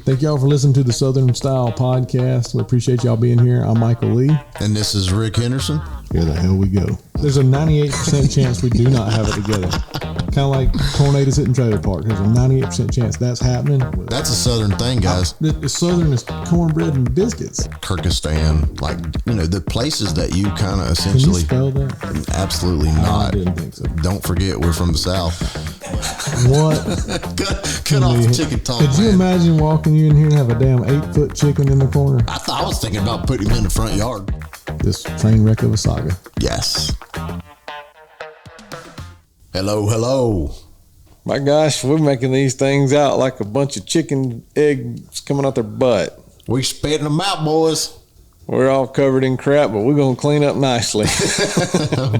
Thank y'all for listening to the Southern Style Podcast. We appreciate y'all being here. I'm Michael Lee. And this is Rick Henderson. Here the hell we go. There's a 98% chance we do not have it together. Kind of like tornadoes hitting trailer park. There's a 98% chance that's happening. That's a Southern thing, guys. The Southern is cornbread and biscuits. Kyrgyzstan, like, the places that you kind of essentially... Can you spell that? Absolutely not. I didn't think so. Don't forget, we're from the South. What? cut off the chicken tongue. Could you imagine walking you in here and have a damn 8-foot chicken in the corner? I was thinking about putting him in the front yard. This train wreck of a saga. Yes. Hello. My gosh, we're making these things out like a bunch of chicken eggs coming out their butt. We spitting them out, boys. We're all covered in crap, but we're going to clean up nicely.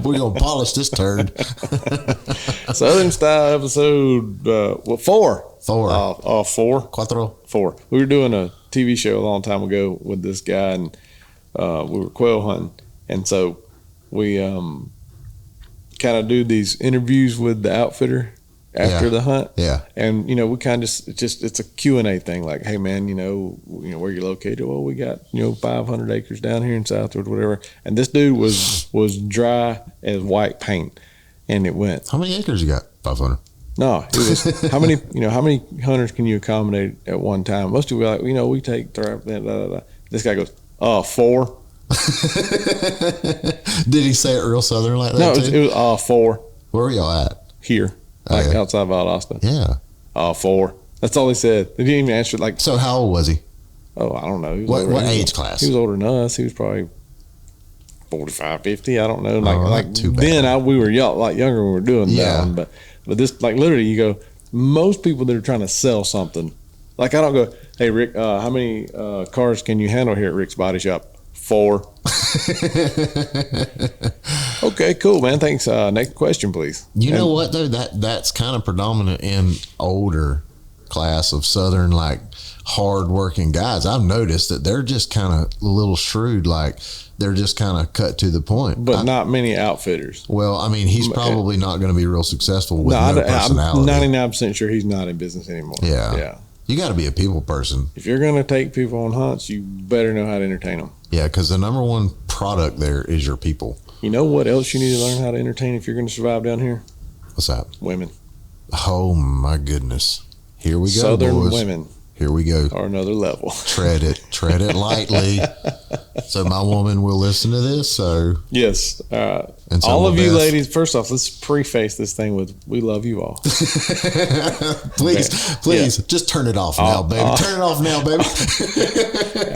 We're going to polish this turd. Southern Style episode, 4. 4. 4. Cuatro. 4. We were doing a TV show a long time ago with this guy, and we were quail hunting. And so we kind of do these interviews with the outfitter after the hunt. Yeah. And, we kind of it's a Q&A thing. Like, hey, man, where you're located? Well, we got, 500 acres down here in Southwood, whatever. And this dude was dry as white paint. And it went. How many acres you got? 500. No, it was how many hunters can you accommodate at one time? Most people are like, we take This guy goes, 4. Did he say it real Southern like that? No, it was 4. Where were y'all at? Here, outside of Valdosta. Yeah. 4. That's all he said. They didn't even answer it. So how old was he? Oh, I don't know. What age class? He was older than us. He was probably 45, 50. I don't know. Too bad. Then we were a lot younger when we were doing that one. But this, literally, you go, most people that are trying to sell something, I don't go, hey, Rick, how many cars can you handle here at Rick's Body Shop? 4. Okay, cool, man. Thanks. Next question, please. You know what, though? That's kind of predominant in older class of Southern, hard-working guys. I've noticed that they're just kind of a little shrewd, they're just kind of cut to the point. But not many outfitters. Well, I mean, he's probably not going to be real successful with no personality. I'm 99% sure he's not in business anymore. Yeah. You got to be a people person. If you're going to take people on hunts, you better know how to entertain them. Yeah, because the number one product there is your people. You know what else you need to learn how to entertain if you're going to survive down here? What's that? Women. Oh, my goodness. Here we go, Southern boys. Women. Here we go. Or another level. Tread it lightly. So my woman will listen to this. So yes, all of you ladies. First off, let's preface this thing with "We love you all." please, just turn it off now, baby. Turn it off now, baby.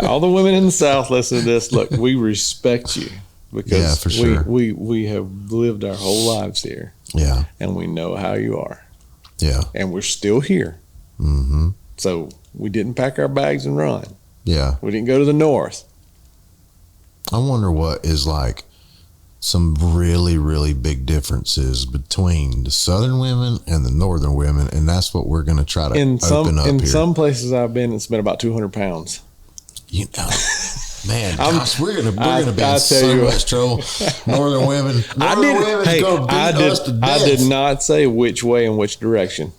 All the women in the South listen to this. Look, we respect you because for sure. we have lived our whole lives here. Yeah, and we know how you are. Yeah, and we're still here. Mm-hmm. So we didn't pack our bags and run. Yeah. We didn't go to the north. I wonder what is some really, really big differences between the Southern women and the Northern women, and that's what we're going to try to open up here. In some places I've been, it's been about 200 pounds. Man, gosh, we're gonna be in so much trouble. Northern women I did not say which way and which direction.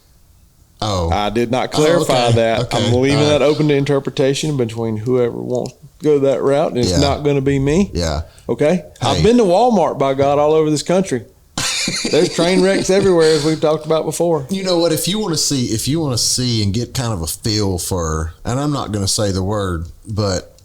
Oh, I did not clarify that. Okay. I'm leaving that open to interpretation between whoever wants to go that route, and it's not going to be me. Yeah. Okay. Hey. I've been to Walmart, by God, all over this country. There's train wrecks everywhere, as we've talked about before. You know what? If you want to see and get kind of a feel for, and I'm not going to say the word, but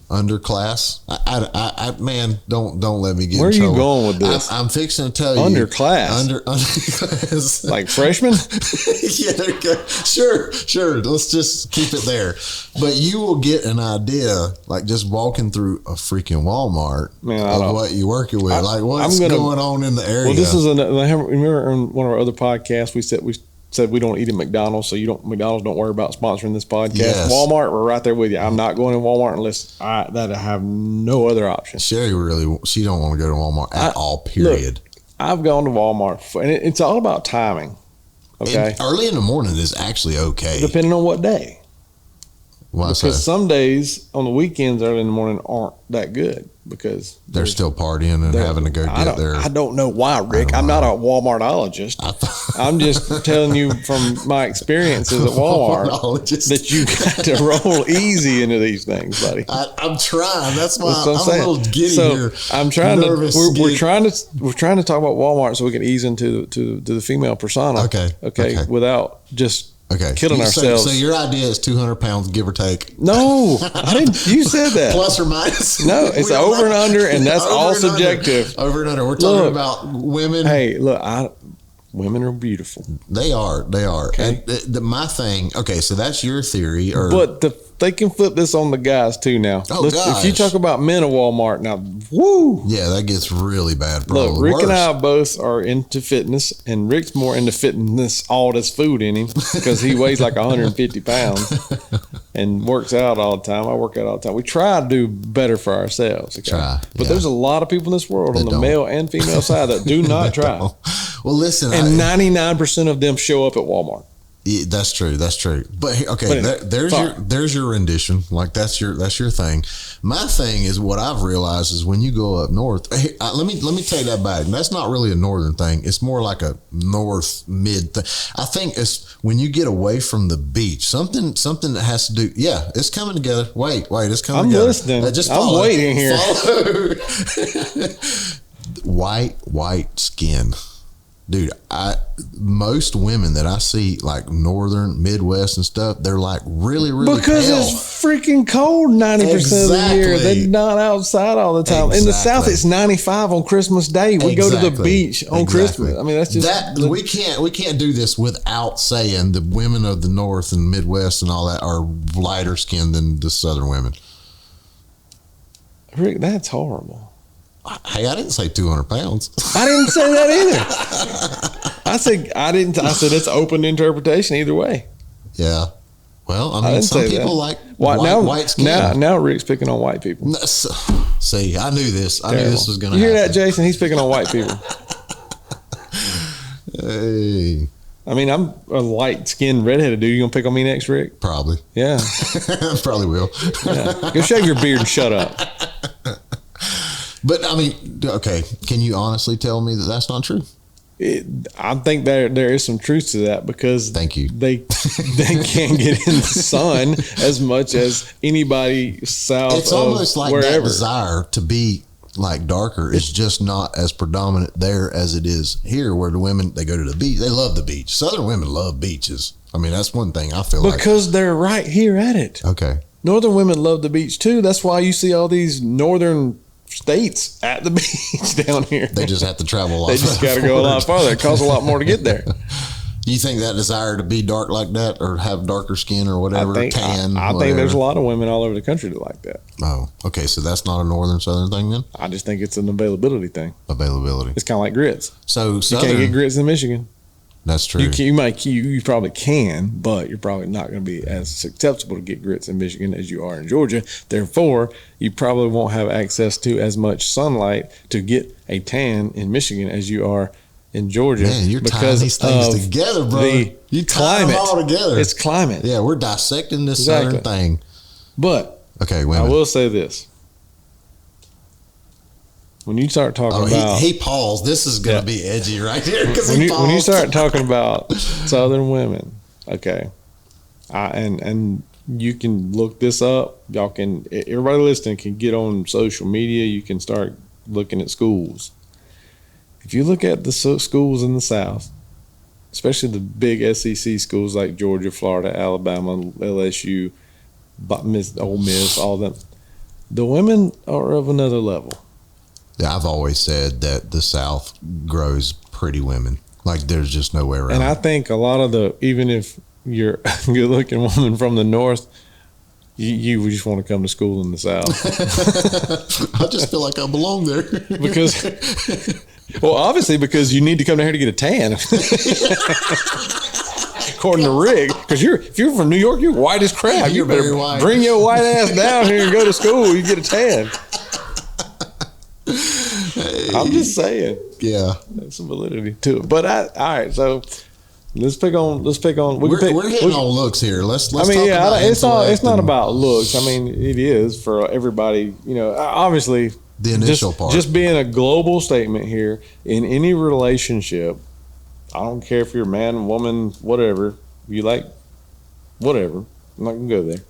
underclass. I man, don't let me get Where in trouble. Where are you going with this? I'm fixing to tell you. Underclass? Underclass. Like freshmen? Yeah, okay. Sure. Let's just keep it there. But you will get an idea, just walking through a freaking Walmart of what you're working with. What's going on in the area. Well, this is remember on one of our other podcasts, we said we don't eat at McDonald's, so McDonald's don't worry about sponsoring this podcast. Yes. Walmart, we're right there with you. I'm not going to Walmart unless I have no other option. Sherry she don't want to go to Walmart at all, period. Look, I've gone to Walmart and it's all about timing. Okay. And early in the morning is actually okay. Depending on what day. Why because so? Some days on the weekends early in the morning aren't that good because they're still partying and having to go get there. I don't know why, Rick. I'm not a Walmartologist. I'm just telling you from my experiences at Walmart that you got to roll easy into these things, buddy. I'm trying. That's why I'm a little giddy here. I'm trying to. We're trying to talk about Walmart so we can ease into the female persona. Okay. Without just killing ourselves. So your idea is 200 pounds, give or take. No, I didn't. You said that. Plus or minus. No, it's over and under, and that's all subjective. Over and under. We're talking about women. Hey, look, women are beautiful. They are. Okay. And my thing. Okay, so that's your theory, but they can flip this on the guys too now. Oh, gosh. If you talk about men at Walmart now, woo. Yeah, that gets really bad. Look, Rick and I both are into fitness, and Rick's more into fitness, all this food in him, because he weighs like 150 pounds and works out all the time. I work out all the time. We try to do better for ourselves. Okay? But there's a lot of people in this world, on the male and female side, that do not try. Well, listen. And 99% of them show up at Walmart. Yeah, that's true. But okay, there's your rendition. Like that's your thing. My thing is what I've realized is when you go up north. Let me take that back. That's not really a northern thing. It's more like a north mid thing. I think it's when you get away from the beach. Something that has to do. Yeah, it's coming together. Wait, it's coming together. I'm listening. Just I'm waiting here. White skin. Dude, most women that I see, like northern, Midwest and stuff, they're like really because pale. It's freaking cold 90% of the year. They're not outside all the time. In the South, it's 95 on Christmas Day. We go to the beach on Christmas. I mean, that's just we can't do this without saying the women of the North and Midwest and all that are lighter skinned than the Southern women. Rick, that's horrible. Hey, I didn't say 200 pounds. I didn't say that either. I said it's open interpretation either way. Yeah. Well, I mean, some people like white skin. Now Rick's picking on white people. See, I knew this. I knew this was going to happen. You hear that, Jason? He's picking on white people. Hey. I mean, I'm a light-skinned, redheaded dude. You gonna pick on me next, Rick? Probably. Yeah. Probably will. Yeah. Go shave your beard and shut up. But I mean, okay. Can you honestly tell me that that's not true? I think there is some truth to that because thank you. They can't get in the sun as much as anybody south. It's almost like wherever. That desire to be like darker is just not as predominant there as it is here, where the women, they go to the beach. They love the beach. Southern women love beaches. I mean, that's one thing I feel because they're right here at it. Okay. Northern women love the beach too. That's why you see all these northern states at the beach down here. They just have to travel a lot. They just got to go a lot farther. It costs a lot more to get there. Do you think that desire to be dark like that, or have darker skin, or whatever, tan? I think there's a lot of women all over the country that like that. Oh, okay. So that's not a northern southern thing then? I just think it's an availability thing. Availability. It's kind of like grits. So you can't get grits in Michigan. That's true. You probably can, but you're probably not going to be as acceptable to get grits in Michigan as you are in Georgia. Therefore, you probably won't have access to as much sunlight to get a tan in Michigan as you are in Georgia. Man, you're tying these things together, bro. You tie them all together. It's climate. Yeah, we're dissecting this southern thing. But okay, I will say this. When you start talking about... He paused. This is going to be edgy right here because when you start talking about Southern women, okay, and you can look this up. Y'all can... Everybody listening can get on social media. You can start looking at schools. If you look at the schools in the South, especially the big SEC schools like Georgia, Florida, Alabama, LSU, Ole Miss, all them, the women are of another level. Yeah, I've always said that the South grows pretty women. Like there's just no way around. And I think a lot of even if you're a good-looking woman from the North, you just want to come to school in the South. I just feel like I belong there. Obviously because you need to come down here to get a tan. According to Rick, because if you're from New York, you're white as crap. You better bring your white ass down here and go to school. You get a tan. Hey. I'm just saying. Yeah, there's some validity to it. But all right, so let's pick on. We're hitting on looks here. Let's. I mean, it's not about looks. I mean, it is for everybody. You know, obviously the initial part. Just being a global statement here in any relationship. I don't care if you're a man, woman, whatever you like, whatever. I'm not gonna go there,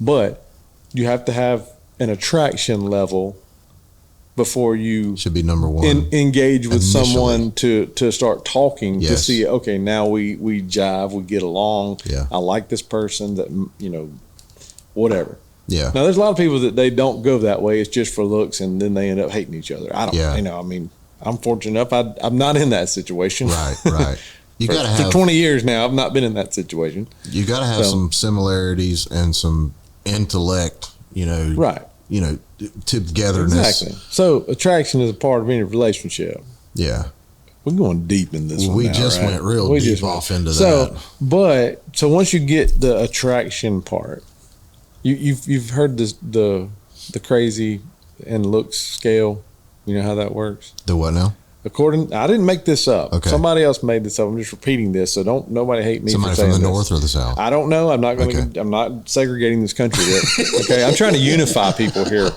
but you have to have an attraction level before you should be number one. Engage with initially. Someone to start talking Yes. to see, okay, now we jive, we get along. Yeah. I like this person, that, you know, whatever. Yeah. Now there's a lot of people that they don't go that way. It's just for looks, and then they end up hating each other. I don't. Yeah. You know, I mean, I'm fortunate enough. I'm not in that situation. Right. You got to have for 20 years now. I've not been in that situation. You got to have some similarities and some intellect. You know. Right. You know, togetherness. Exactly. So attraction is a part of any relationship. Yeah. We're going deep in this one. We now, just right? went real deep off into that. that. So once you get the attraction part, you've heard this the crazy and looks scale. You know how that works? The what now? I didn't make this up. Okay. Somebody else made this up. I'm just repeating this, so don't nobody hate me. Somebody for saying from the this. north or the south? I don't know. I'm not going to. Okay. I'm not segregating this country, Rick. Okay, I'm trying to unify people here.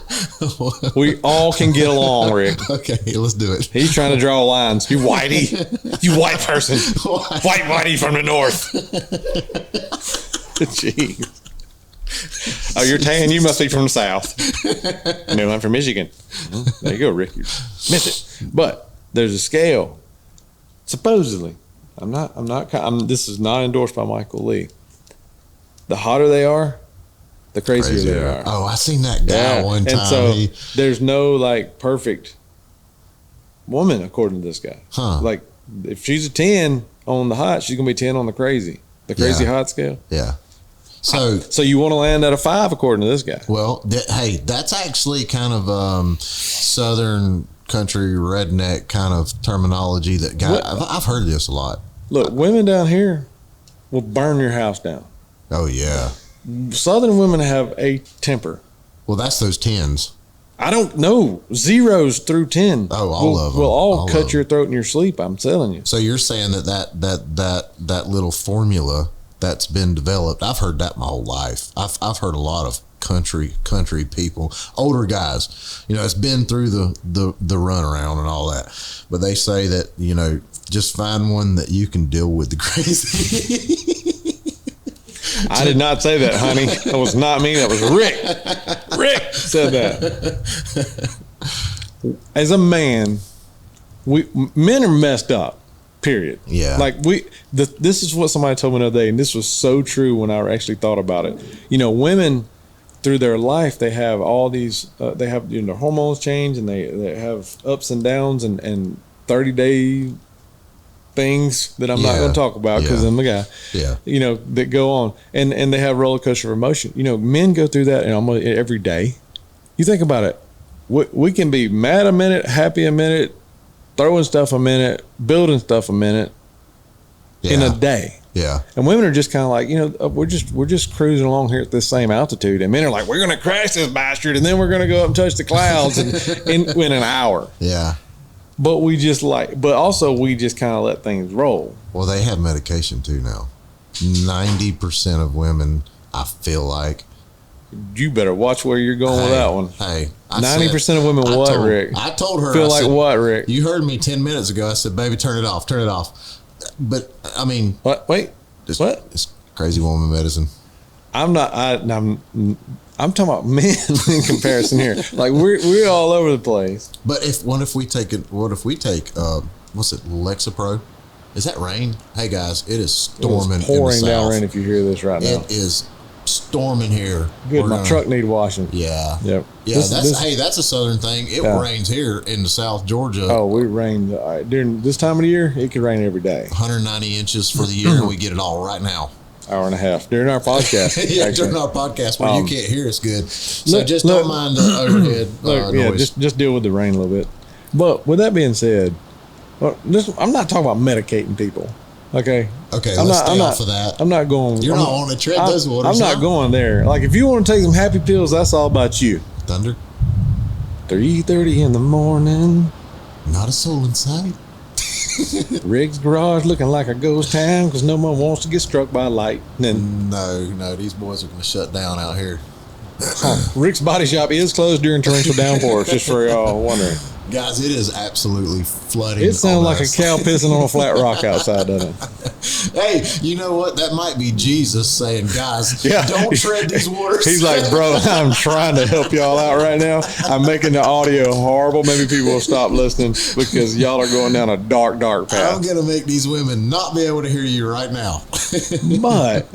We all can get along, Rick. Okay, let's do it. He's trying to draw lines. You whitey, you white person, white whitey from the north. Jeez. Oh, you're tan. You must be from the south. No, I'm from Michigan. There you go, Rick. You missed it. But there's a scale. Supposedly, this is not endorsed by Michael Lee. The hotter they are, the crazier they are. Oh, I seen that guy one time. And so there's no like perfect woman according to this guy. Huh. Like if she's a 10 on the hot, she's gonna be 10 on the crazy. The crazy hot scale. Yeah. So you want to land at a 5 according to this guy. Well, hey, that's actually kind of southern country redneck kind of terminology that I've heard this a lot. Look, women down here will burn your house down. Oh yeah. Southern women have a temper. Well, that's those 10s. I don't know. 0s through 10. Oh, all of them. Will all cut your throat in your sleep. I'm telling you. So you're saying that little formula that's been developed. I've heard that my whole life. I've heard a lot of country people, older guys. You know, it's been through the runaround and all that. But they say that, you know, just find one that you can deal with the crazy. I did not say that, honey. That was not me. That was Rick. Rick said that. As a man, men are messed up. Period. Yeah. Like this is what somebody told me the other day, and this was so true when I actually thought about it. You know, women through their life, they have all these, they have, you know, their hormones change, and they have ups and downs and 30-day things that I'm not going to talk about because I'm a guy. Yeah. You know, that go on, and they have roller coaster of emotion. You know, men go through that almost every day. You think about it. We can be mad a minute, happy a minute, throwing stuff a minute, building stuff a minute in a day. Yeah. And women are just kind of like, you know, we're just cruising along here at this same altitude, and men are like, we're going to crash this bastard, and then we're going to go up and touch the clouds in an hour. Yeah. But also we just kind of let things roll. Well, they have medication too now. 90% of women, I feel like. You better watch where you're going with that one. Hey, 90% of women, Rick? I told her. Feel like what, Rick? You heard me 10 minutes ago. I said, baby, turn it off. Turn it off. But, I mean. What? Wait. What? It's crazy woman medicine. I'm talking about men in comparison here. Like we're all over the place. But what if we take what's it, Lexapro? Is that rain? Hey guys, it is storming. It's pouring in the down south. rain if you hear this right now. It is storming here. Good, my truck need washing. Yeah. Yep. Yeah, that's a southern thing. It rains here in the South Georgia. Oh, we rain during this time of the year. It can rain every day. 190 inches for the year, and we get it all right now. Hour and a half during our podcast. Yeah, during our podcast where you can't hear us good. So don't mind the overhead noise. Just deal with the rain a little bit. But with that being said, I'm not talking about medicating people. Okay. Okay, let's stay off of that. I'm not going. You're not on to tread those waters. I'm not going there. Like if you want to take some happy pills, that's all about you. Thunder. 3:30 in the morning. Not a soul in sight. Rick's garage looking like a ghost town because no one wants to get struck by lightning. No, these boys are going to shut down out here. Rick's Body Shop is closed during torrential downpours, just for y'all wondering. Guys, it is absolutely flooding. It sounds like a cow pissing on a flat rock outside, doesn't it? Hey, you know what? That might be Jesus saying, guys, don't tread these waters. He's like, bro, I'm trying to help y'all out right now. I'm making the audio horrible. Maybe people will stop listening because y'all are going down a dark, dark path. I'm going to make these women not be able to hear you right now. But...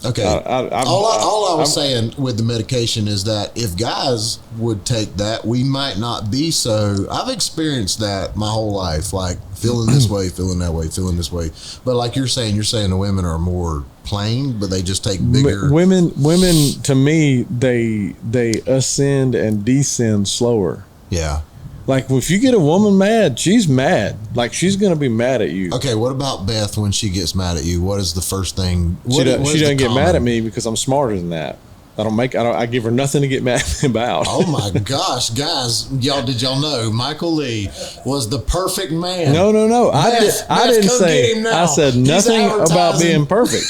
Okay. All I was saying with the medication is that if guys would take that, we might not be so. I've experienced that my whole life, like feeling this way, feeling that way, feeling this way. But like you're saying the women are more plain, but they just take bigger. Women to me, they ascend and descend slower. Yeah. Like, if you get a woman mad, she's mad. Like, she's going to be mad at you. Okay, what about Beth when she gets mad at you? What is the first thing? She doesn't get mad at me because I'm smarter than that. I give her nothing to get mad about. Oh my gosh, guys, did y'all know Michael Lee was the perfect man? No. I didn't say. I said nothing about being perfect.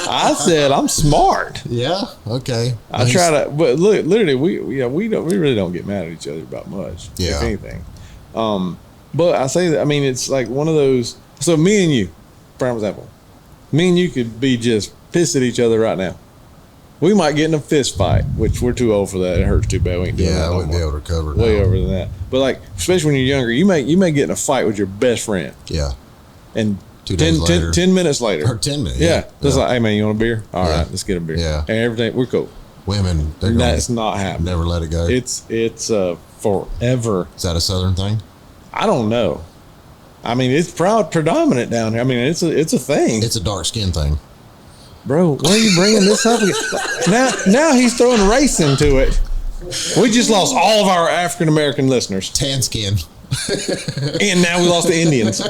I said I'm smart. Yeah. Okay. I try to, but look, literally, we really don't get mad at each other about much, if anything. But I say that, I mean, it's like one of those. So me and you, for example, me and you could be just pissed at each other right now. We might get in a fist fight, which we're too old for that. It hurts too bad. We ain't doing that. I wouldn't be able to recover. Way over than that. But like, especially when you're younger, you may get in a fight with your best friend. Yeah. And 10 minutes later. Or 10 minutes. Yeah. Just like, hey man, you want a beer? All right, let's get a beer. Yeah. And everything, we're cool. Women, that's not happening. Never let it go. It's forever. Is that a Southern thing? I don't know. I mean, it's predominant down here. I mean, it's a thing. It's a dark skin thing. Bro, why are you bringing this up again? Now he's throwing race into it. We just lost all of our African American listeners. Tan skin. And now we lost the Indians.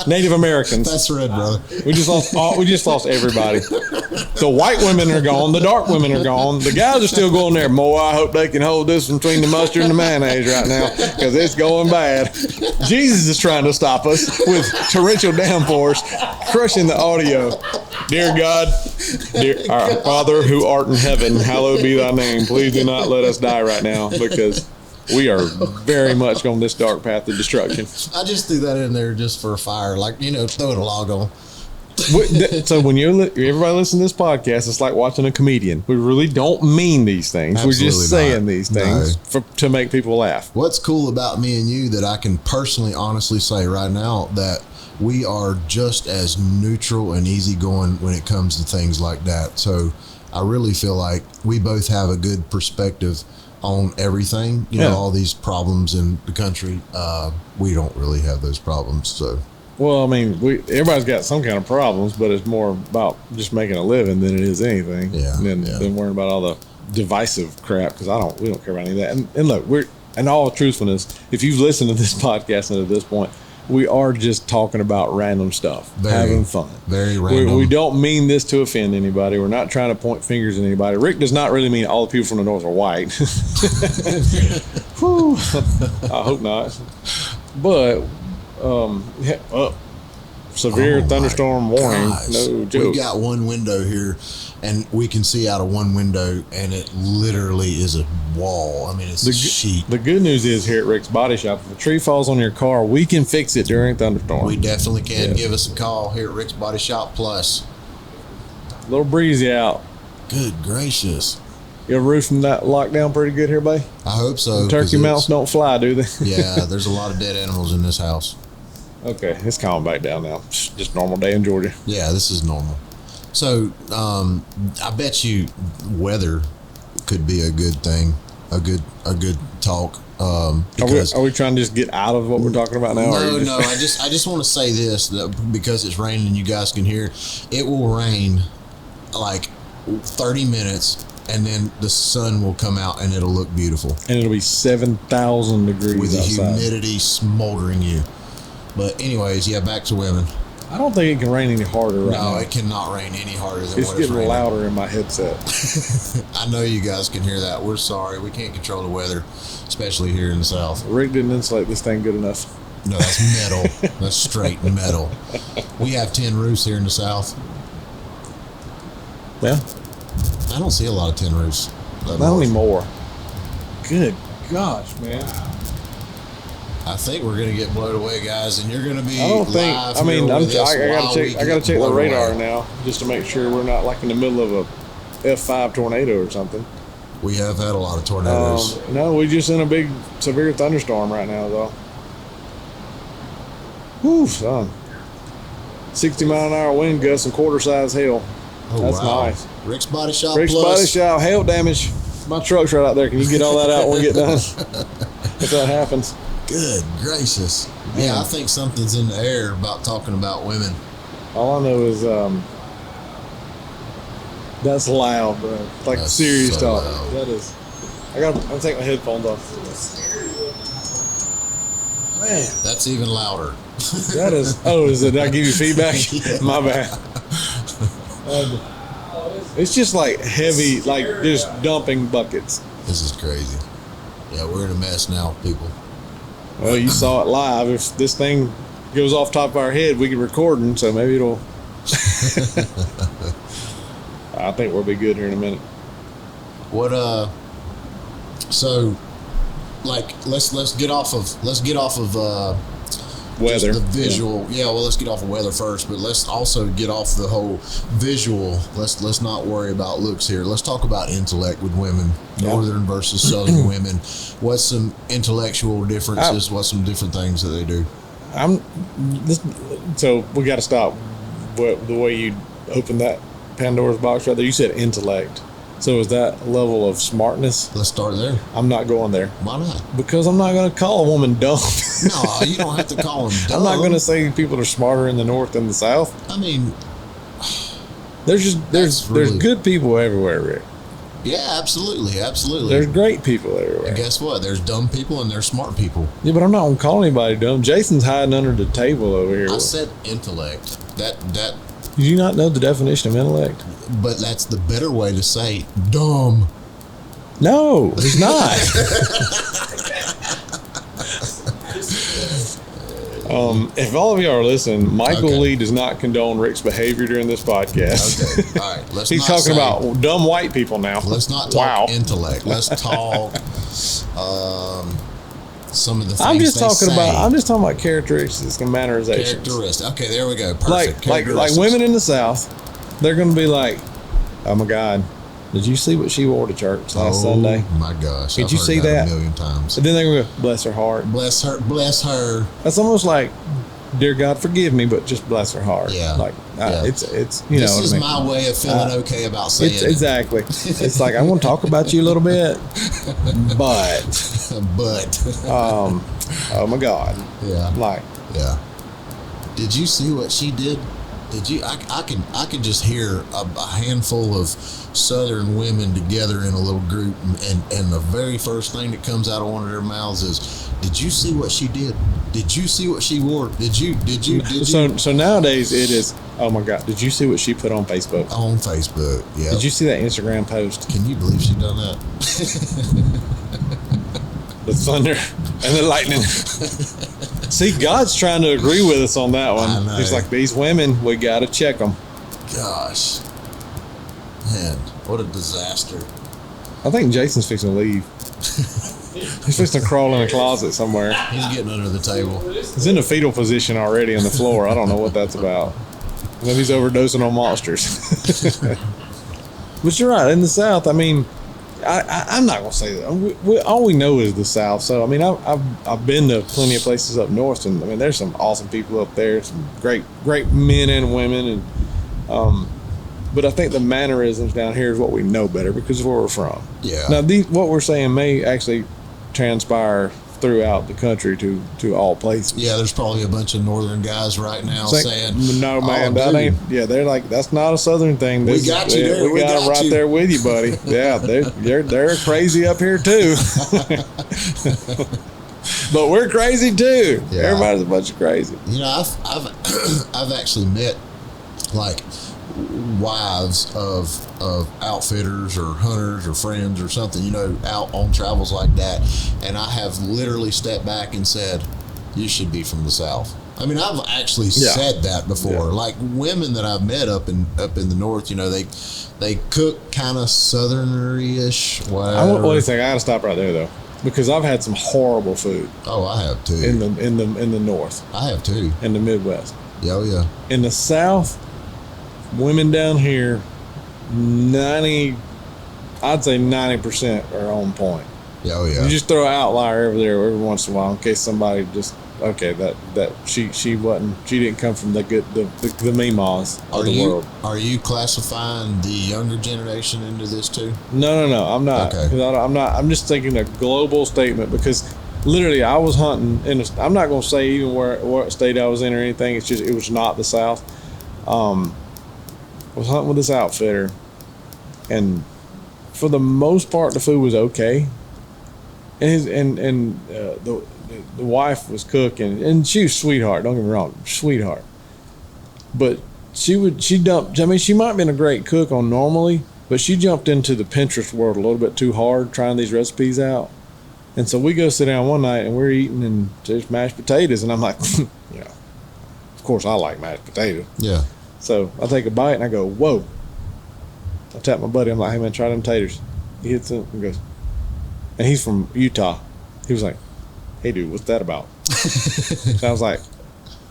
Native Americans. That's red, brother. We just lost everybody. The white women are gone. The dark women are gone. The guys are still going there. Boy, I hope they can hold this between the mustard and the mayonnaise right now because it's going bad. Jesus is trying to stop us with torrential downpours, crushing the audio. Dear God, our Father who art in heaven, hallowed be thy name. Please do not let us die right now because we are very much on this dark path of destruction. I just threw that in there just for a fire, like, throwing a log on. So when everybody listen to this podcast, it's like watching a comedian. We really don't mean these things. Absolutely We're just saying these things to make people laugh. What's cool about me and you that I can personally, honestly say right now that we are just as neutral and easygoing when it comes to things like that. So I really feel like we both have a good perspective on everything, all these problems in the country. We don't really have those problems. So, well, I mean, everybody's got some kind of problems, but it's more about just making a living than it is anything. Than worrying about all the divisive crap. Because we don't care about any of that. And look, in all truthfulness, if you've listened to this podcast and at this point, we are just talking about random stuff, having fun. Very random. We don't mean this to offend anybody. We're not trying to point fingers at anybody. Rick does not really mean all the people from the north are white. I hope not. But severe thunderstorm warning. No joke. We got one window here, and we can see out of one window, and it literally is a wall. I mean, it's a sheet. The good news is here at Rick's Body Shop, if a tree falls on your car, we can fix it during thunderstorm. We definitely can. Yeah. Give us a call here at Rick's Body Shop Plus. A little breezy out. Good gracious. Your roof not locked down pretty good here, buddy? I hope so. Turkey mounts don't fly, do they? Yeah, there's a lot of dead animals in this house. Okay, it's calming back down now. Just normal day in Georgia. Yeah, this is normal. So, I bet you weather could be a good thing, a good talk. Are we trying to just get out of what we're talking about now? No. I just want to say this because it's raining and you guys can hear. It will rain like 30 minutes, and then the sun will come out and it'll look beautiful. And it'll be 7,000 degrees with outside. The humidity smoldering you. But anyways, back to women. I don't think it can rain any harder right now. No, it cannot rain any harder than it's getting raining. Louder in my headset. I know you guys can hear that. We're sorry. We can't control the weather, especially here in the South. Rick didn't insulate this thing good enough. No, that's metal. That's straight metal. We have tin roofs here in the South. Yeah. I don't see a lot of tin roofs. Not anymore. Good gosh, man. I think we're gonna get blown away, guys, and you're gonna be. I don't think. Live I mean, here with us I while we gotta get check the blown radar away. now, just to make sure we're not like in the middle of a F5 tornado or something. We have had a lot of tornadoes. No, we just in a big severe thunderstorm right now, though. Whew, son. 60-mile-an-hour wind gusts and quarter-size hail. That's nice. Rick's Body Shop Rick's Plus. Body Shop, hail damage. My truck's right out there. Can you get all that out when we get done? If that happens. Good gracious. Man. Yeah, I think something's in the air about talking about women. All I know is that's loud, bro. Like That's serious so talk. loud. That is. I'm taking my headphones off. Man, That's even louder. that is. Oh, is it? Did I give you feedback? Yeah. My bad. It's just like heavy, like just dumping buckets. This is crazy. Yeah, we're in a mess now, people. Well, you saw it live. If this thing goes off top of our head, we can record, and so maybe it'll. I think we'll be good here in a minute. What so like let's get off of Weather. just the visual. Yeah, well, let's get off of weather first, but let's also get off the whole visual. Let's not worry about looks here. Let's talk about intellect with women, northern versus southern women. What's some intellectual differences? What's some different things that they do? So we got to stop. The way you opened that Pandora's box right there, you said intellect. So is that a level of smartness? Let's start there. I'm not going there. Why not? Because I'm not going to call a woman dumb. No, you don't have to call them dumb. I'm not going to say people are smarter in the north than the south. I mean, There's really- good people everywhere, Rick. yeah, absolutely. There's great people everywhere. And guess what? There's dumb people and there's smart people. Yeah, but I'm not going to call anybody dumb. Jason's hiding under the table over here. I said intellect. That Did you not know the definition of intellect? but that's the better way to say dumb. No, it's not. If all of you are listening, Michael Okay. Lee does not condone Rick's behavior during this podcast. Okay. All right. Let's He's not talking say- about dumb white people now. Let's not Wow. talk intellect. Let's talk some of the things I'm just they talking say. about characteristics and mannerizations. Characteristic. Okay, there we go. Perfect. Like women in the South, they're going to be like, "Oh my God, did you see what she wore to church last Sunday?" Oh my gosh! Did I've you heard see that? a million times? And then they're going to go, "Bless her heart." Bless her. Bless her. That's almost like, "Dear God, forgive me," but just bless her heart. Yeah. Like Yeah. it's This know what is I mean? my way of feeling okay about saying It's it. exactly. It's like I want to talk about you a little bit, but But oh my God, yeah, like yeah. Did you see what she did? Did you? I can just hear a handful of Southern women together in a little group, and the very first thing that comes out of one of their mouths is, "Did you see what she did? Did you see what she wore? Did you? so nowadays it is. Oh my God, did you see what she put on Facebook? On Facebook, yeah. Did you see that Instagram post? Can you believe she done that? The thunder and the lightning. See, God's trying to agree with us on that I one. know. He's like, these women, we got to check them. Gosh, man, what a disaster! I think Jason's fixing to leave. He's fixing to crawl in a closet somewhere. He's getting under the table. He's in a fetal position already on the floor. I don't know what that's about. Maybe he's overdosing on monsters. But you're right. In the South, I mean, I'm not gonna say that. All we know is the South. So I mean, I've been to plenty of places up north, and I mean, there's some awesome people up there. Some great men and women, and but I think the mannerisms down here is what we know better because of where we're from. Yeah. Now, what we're saying may actually transpire throughout the country to all places. Yeah, there's probably a bunch of northern guys right now saying, "No, man, "Oh, that dude, ain't." Yeah, they're like, "That's not a Southern thing." We got you, dude. We got got them right you." there with you, buddy. Yeah, they're crazy up here too. But we're crazy too. Yeah. Everybody's a bunch of crazy. You know, I've actually met like wives of outfitters or hunters or friends or something, you know, out on travels like that, and I have literally stepped back and said, "You should be from the South." I mean, I've actually said that before. Yeah. Like women that I've met up in the north, you know, they cook kind of southerner-ish. Wait a second, I gotta stop right there though. because I've had some horrible food. Oh, I have too. In the North. I have too. In the Midwest. Yeah, oh yeah. In the South, women down here, I'd say 90% are on point. Yeah, oh yeah. You just throw an outlier over there every once in a while in case somebody just she didn't come from the meemaws of the world. Are you classifying the younger generation into this too? No, I'm not. Okay. I'm just thinking a global statement because literally I was hunting I'm not going to say even what state I was in or anything. It's just it was not the South. I was hunting with this outfitter, and for the most part the food was okay. And the wife was cooking, and she was a sweetheart. Don't get me wrong, sweetheart. But she dumped. I mean, she might have been a great cook on normally, but she jumped into the Pinterest world a little bit too hard, trying these recipes out. And so we go sit down one night, and we're eating and there's mashed potatoes, and I'm like, of course I like mashed potatoes. Yeah. So I take a bite and I go, whoa. I tap my buddy. I'm like, hey man, try them taters. He hits it and goes. And he's from Utah. He was like, hey, dude, what's that about? So I was like,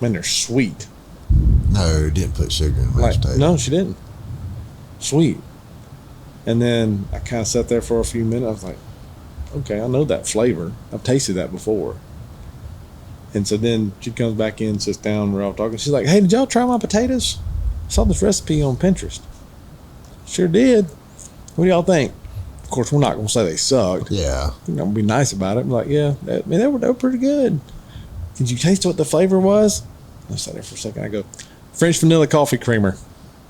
man, they're sweet. No, didn't put sugar in mashed potatoes. No, she didn't. Sweet. And then I kind of sat there for a few minutes. I was like, okay, I know that flavor. I've tasted that before. And so then she comes back in, sits down, we're all talking. She's like, hey, did y'all try my potatoes? I saw this recipe on Pinterest. Sure did. What do y'all think? Of course, we're not going to say they sucked. Yeah. I'm going to be nice about it. I'm like, yeah, they were pretty good. Did you taste what the flavor was? I sat there for a second. I go, French vanilla coffee creamer.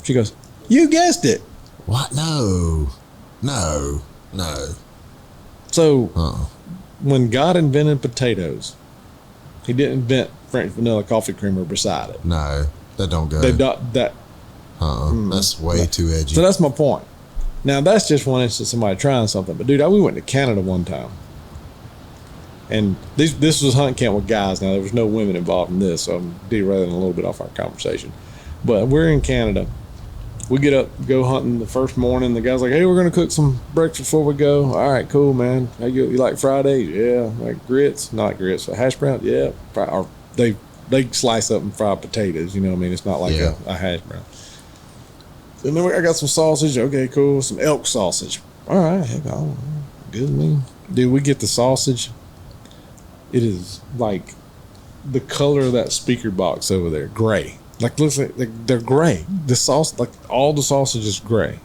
She goes, you guessed it. What? No. So, when God invented potatoes, he didn't invent French vanilla coffee creamer beside it. No, that don't go. That's way too edgy. So that's my point. Now, that's just one instance of somebody trying something. But, dude, we went to Canada one time. And this was hunt camp with guys. Now, there was no women involved in this, so I'm derailing a little bit off our conversation. But we're in Canada. We get up, go hunting the first morning. The guy's like, hey, we're going to cook some breakfast before we go. All right, cool, man. How you like Fridays? Yeah. Like grits? Not grits. Hash browns? Yeah. Or they slice up and fry potatoes. You know what I mean? It's not like a hash brown. And then I got some sausage. Okay, cool. Some elk sausage. All right. Heck, good to me. Dude, we get the sausage. It is like the color of that speaker box over there. Gray. Like, looks like they're gray. The sauce, like all the sausage is gray.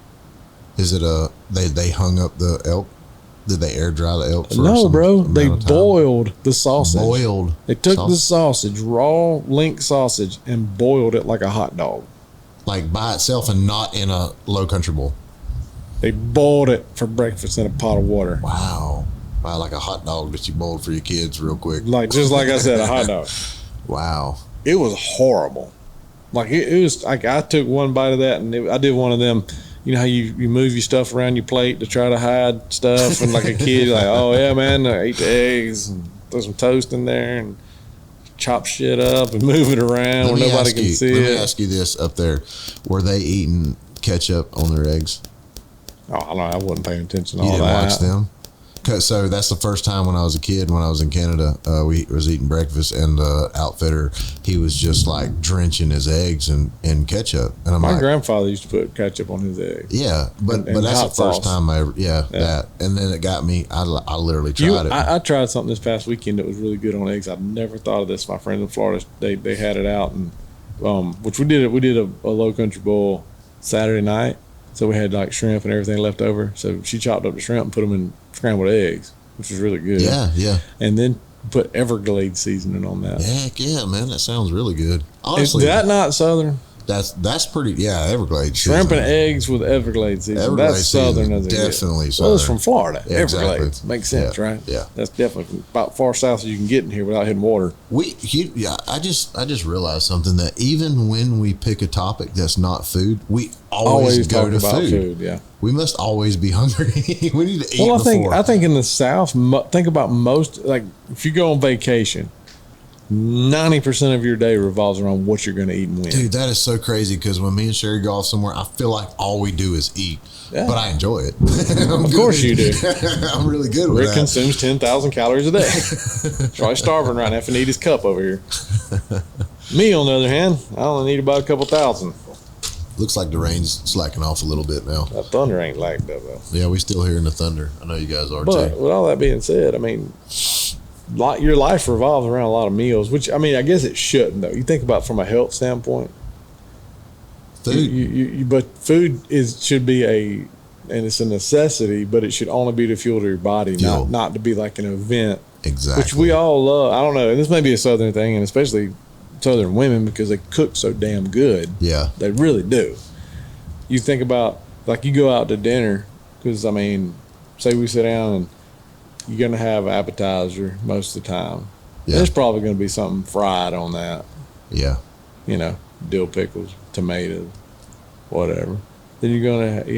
Is it they hung up the elk? Did they air dry the elk? No, bro. They boiled the sausage. They took the sausage, raw link sausage, and boiled it like a hot dog. Like by itself and not in a low country bowl. They boiled it for breakfast in a pot of water. Wow, like a hot dog that you boiled for your kids real quick. Just like I said, a hot dog. Wow. It was horrible. Like it was like I took one bite of that and I did one of them. You know how you move your stuff around your plate to try to hide stuff, and like a kid, like, oh yeah, man, I ate the eggs and throw some toast in there and chop shit up and move it around where nobody can see it. Let me ask you this up there: were they eating ketchup on their eggs? Oh, I don't know. I wasn't paying attention to all that. You didn't watch them? So that's the first time when I was a kid, when I was in Canada, we was eating breakfast, and the outfitter, he was just like drenching his eggs in ketchup. And my grandfather used to put ketchup on his eggs. Yeah, but that's the first time I ever, that. And then it got me, I literally tried it. I tried something this past weekend that was really good on eggs. I've never thought of this. My friends in Florida, they had it out, and which we did a low country boil Saturday night. So we had like shrimp and everything left over. So she chopped up the shrimp and put them in scrambled eggs, which was really good. Yeah. And then put Everglades seasoning on that. Heck yeah, man. That sounds really good. Honestly. Is that not Southern? That's pretty, Everglades shrimp and eggs with Everglades seasoning. That's Southern as it gets. Definitely Southern. Well, it's from Florida. Yeah, Everglades. exactly. Makes sense, right? Yeah. That's definitely about far south as you can get in here without hitting water. I just realized something, that even when we pick a topic that's not food, we always go to food. Yeah. We must always be hungry. We need to eat. Well, I think in the South, think about most, like if you go on vacation, 90% of your day revolves around what you're going to eat and when. Dude, that is so crazy because when me and Sherry go off somewhere, I feel like all we do is eat. Yeah. But I enjoy it. Of course you do. I'm really good with Rick that. consumes 10,000 calories a day. He's probably starving right now if he need his cup over here. Me, on the other hand, I only need about a couple thousand. Looks like the rain's slacking off a little bit now. That thunder ain't lagged up, though. Yeah, we still hearing the thunder. I know you guys are, but, too. With all that being said, I mean, your life revolves around a lot of meals, which, I mean, I guess it shouldn't, though. You think about from a health standpoint. Food. But food should be and it's a necessity, but it should only be to fuel to your body, not to be like an event. Exactly. Which we all love. I don't know. And this may be a Southern thing, and especially Southern women because they cook so damn good. Yeah. They really do. You think about, like, you go out to dinner because, I mean, say we sit down and you're going to have appetizer most of the time. Yeah. There's probably going to be something fried on that. Yeah. You know, dill pickles, tomatoes, whatever. Then you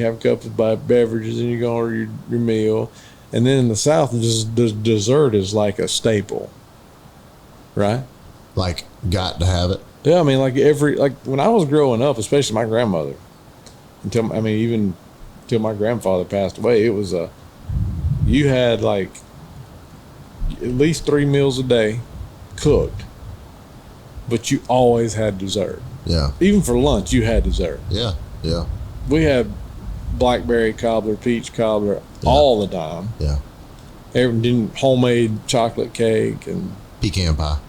have a couple of beverages and you're going to order your meal. And then in the South, just dessert is like a staple. Right? Like, got to have it? Yeah, I mean, like when I was growing up, especially my grandmother, even until my grandfather passed away, it was you had like at least 3 meals a day cooked, but you always had dessert. Yeah. Even for lunch, you had dessert. Yeah, yeah. We had blackberry cobbler, peach cobbler all the time. Yeah. Homemade chocolate cake and pecan pie.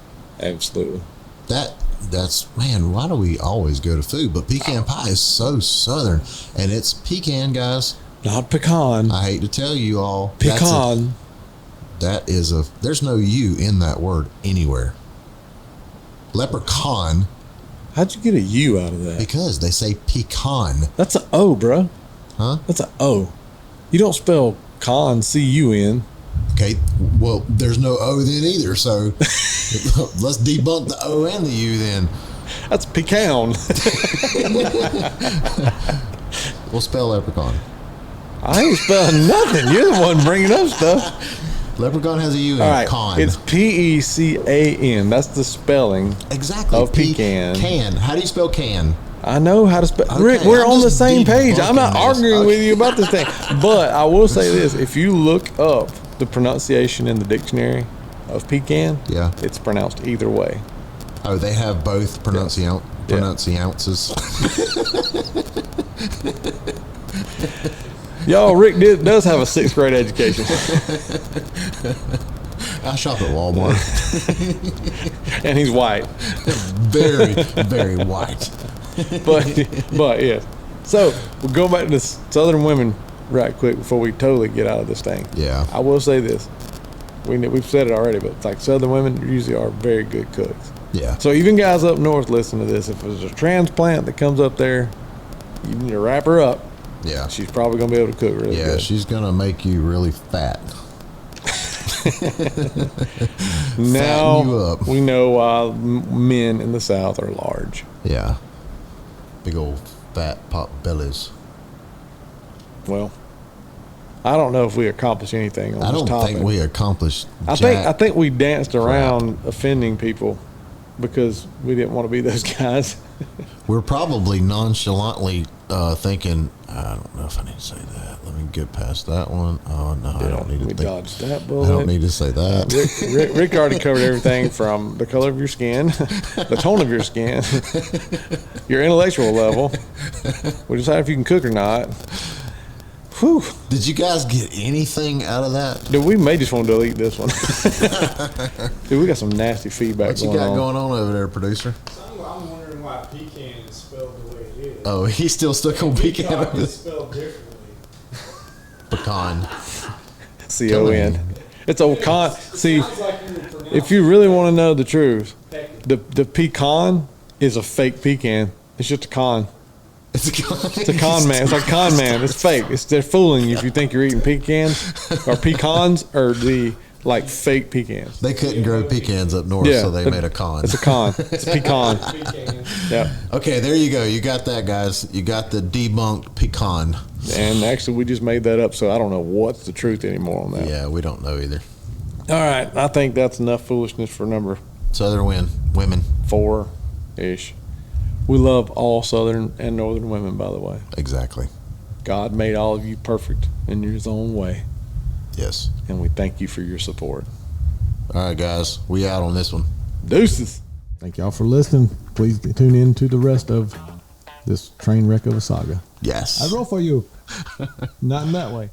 Absolutely. That's man, why do we always go to food? But pecan pie is so Southern, and it's pecan, guys. Not pecan. I hate to tell you all. Pecan. There's no U in that word anywhere. Leprechaun. How'd you get a U out of that? Because they say pecan. That's an O, bro. Huh? That's an O. You don't spell con, C-U-N. Okay, well, there's no O then either, so let's debunk the O and the U then. That's pecan. We'll spell leprechaun. I ain't spelling nothing. You're the one bringing up stuff. Leprechaun has a U in it. Con. It's P-E-C-A-N. That's the spelling of pecan. Can. How do you spell can? I know how to spell. Okay, Rick, we're on the same page. I'm not arguing with you about this thing. But I will say this. If you look up the pronunciation in the dictionary of pecan, it's pronounced either way. Oh, they have both pronunciances. Y'all, Rick does have a 6th grade education. I shop at Walmart. And he's white. Very, very white. But yeah. So we'll go back to the Southern women right quick before we totally get out of this thing. Yeah. I will say this. We've said it already, but like Southern women usually are very good cooks. Yeah. So even guys up north listen to this. If there's a transplant that comes up there, you need to wrap her up. Yeah. She's probably going to be able to cook really good. Yeah, she's going to make you really fat. Now you up. We know why men in the South are large. Yeah. Big old fat pot bellies. Well, I don't know if we accomplished anything on this topic. I don't think we accomplished I think we danced around offending people because we didn't want to be those guys. We're probably nonchalantly thinking, I don't know if I need to say that. Let me get past that one. Oh, no, I don't need to think. Dodged that bullet. I don't need to say that. Rick already covered everything from the color of your skin, the tone of your skin, your intellectual level. We decide if you can cook or not. Whew. Did you guys get anything out of that? Dude, we may just want to delete this one. Dude, we got some nasty feedback going on. What you got going on over there, producer? I'm wondering why pecan is spelled the way it is. Oh, he's still stuck on pecan. It's spelled differently. Pecan. C-O-N. It's a con. See, if you really want to know the truth, the pecan is a fake pecan. It's just a con. It's a con man. It's like con man. It's fake. They're fooling you if you think you're eating pecans or pecans or the like fake pecans. They couldn't grow pecans up north, so they made a con. It's a con. It's a pecan. Yeah. Okay, there you go. You got that, guys. You got the debunked pecan. And actually, we just made that up, so I don't know what's the truth anymore on that. Yeah, we don't know either. All right, I think that's enough foolishness for number Southern women. 4-ish. We love all Southern and Northern women, by the way. Exactly. God made all of you perfect in your own way. Yes. And we thank you for your support. All right, guys. We out on this one. Deuces. Thank y'all for listening. Please tune in to the rest of this train wreck of a saga. Yes. I roll for you. Not in that way.